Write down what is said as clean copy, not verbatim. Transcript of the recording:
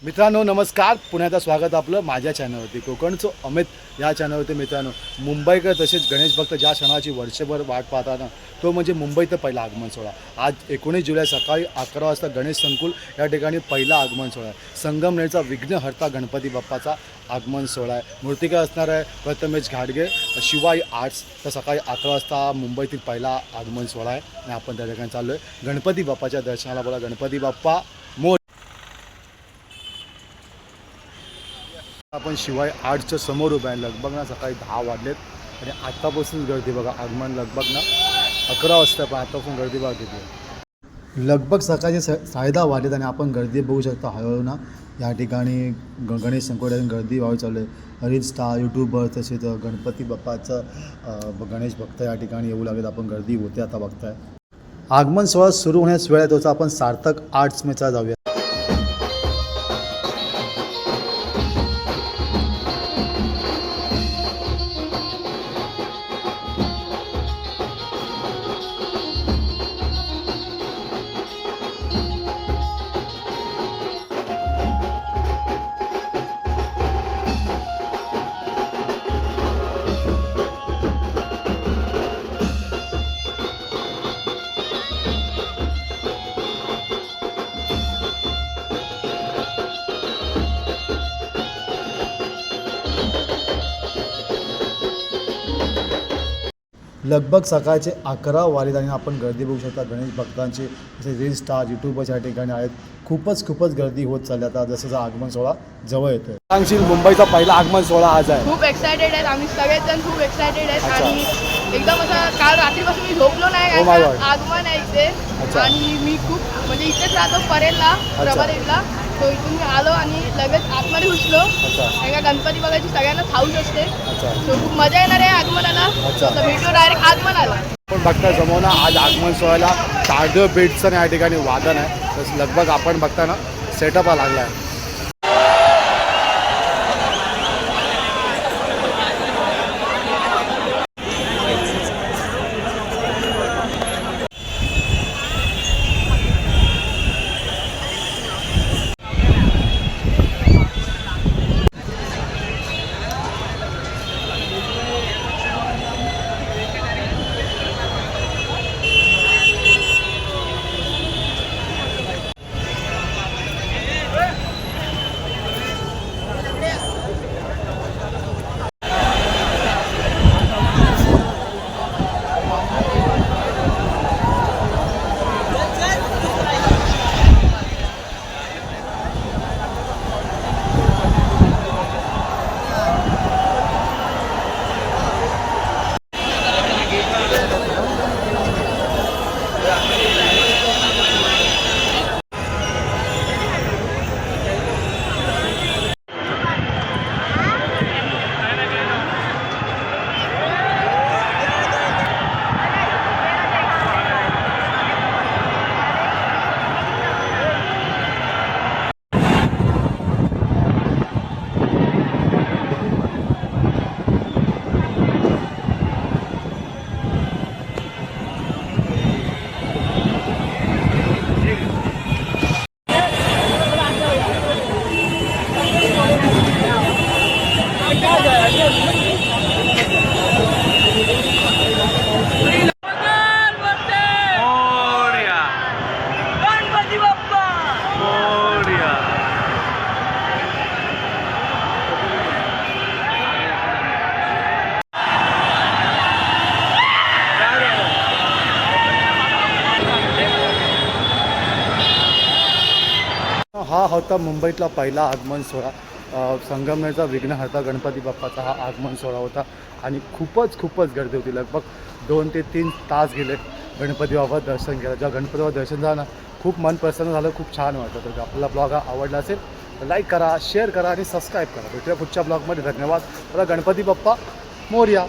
मित्रांनो नमस्कार, पुण्याचं स्वागत आपलं माझ्या चॅनलवरती. कोकणचं अमित या चॅनलवरती. मित्रांनो, मुंबईकर तसेच गणेश भक्त ज्या क्षणाची वर्षभर वाट पाहतात ना, तो म्हणजे मुंबईत पहिला आगमन सोहळा. आज 19 जुलै सकाळी 11 वाजता गणेश संकुल या ठिकाणी पहिला आगमन सोहळा आहे. संगमनेरचा विघ्नहर्ता गणपती बाप्पाचा आगमन सोहळा आहे. मूर्तिकार असणार आहे प्रथमेश घाडगे, शिवाई आर्ट्स. तर सकाळी 11 वाजता मुंबईतील पहिला आगमन सोहळा आहे आणि आपण त्या ठिकाणी चाललो आहे गणपती बाप्पाच्या दर्शनाला. बोला गणपती बाप्पा मोर. आपण शिवाय आर्टच्या समोर उभा आहे. लगभग ना सकाळी 10 वाजलेत आणि आत्तापासून गर्दी बघा. आगमन लगभग ना 11 वाजता, पण आत्तापासून गर्दी बघा किती. लगभग सकाळचे 10:30 वाजलेत आणि आपण गर्दी बघू शकता. हळूहळू ना या ठिकाणी गणेश संकुलात गर्दी व्हावी चालू आहे. रील स्टार, यूट्यूबर तसेच गणपती बाप्पाचं गणेश भक्त या ठिकाणी येऊ लागेल. आपण गर्दी होते आता बघताय. आगमन सोहळा सुरू होण्यास वेळ आहे तोचा आपण सार्थक आर्ट्समेचा जाऊया. लगभग सकाळचे 11 वाजलेत आणि आपण गर्दी बघू शकता. गणेश भक्तांचे जसे रील स्टार, यूट्यूबर्स या ठिकाणी आहेत. खूपच गर्दी होत चालली आता जसं आगमन सोहळा जवळ येतोय. सांगशील मुंबईचा पहिला आगमन सोहळा आज आहे. खूप एक्सायटेड आहेत आम्ही सगळेजण, खूप एक्सायटेड आहेत. आणि एकदम असं काल रात्रीपासून मी झोपलो नाही. आगमन आहे इथे आणि मी खूप म्हणजे इथेच राहतो परेलला, प्रभादेवीला. तो इथून मी आलो आणि लगेच आतमध्ये घुसलो. एका गणपती बघायची सगळ्यांना हाऊस असते. तो खूप मजा येणार आहे आगमनाला. तर भेटलो डायरेक्ट आगमनाला. आपण बघता समोर ना आज आगमन सोहळ्याला ताडदेव बीट्सचं या ठिकाणी वादन आहे. तर लगभग आपण बघता ना सेटअप हा लागला आहे. हा होता मुंबईतला पहिला आगमन सोहळा. संगमनेरचा विघ्नहर्ता गणपती बाप्पाचा हा आगमन सोहळा होता आणि खूपच गर्दी होती. लगभग 2 ते 3 तास गेले गणपती बाप्पा दर्शन केलं. जेव्हा गणपती बाप्पा दर्शन झालं ना खूप मन प्रसन्न झालं, खूप छान वाटतं. तर आपला ब्लॉग हा आवडला असेल तर लाईक करा, शेअर करा आणि सबस्क्राईब करा. भेटूया पुढच्या ब्लॉगमध्ये. धन्यवाद. मला गणपती बाप्पा मोरया.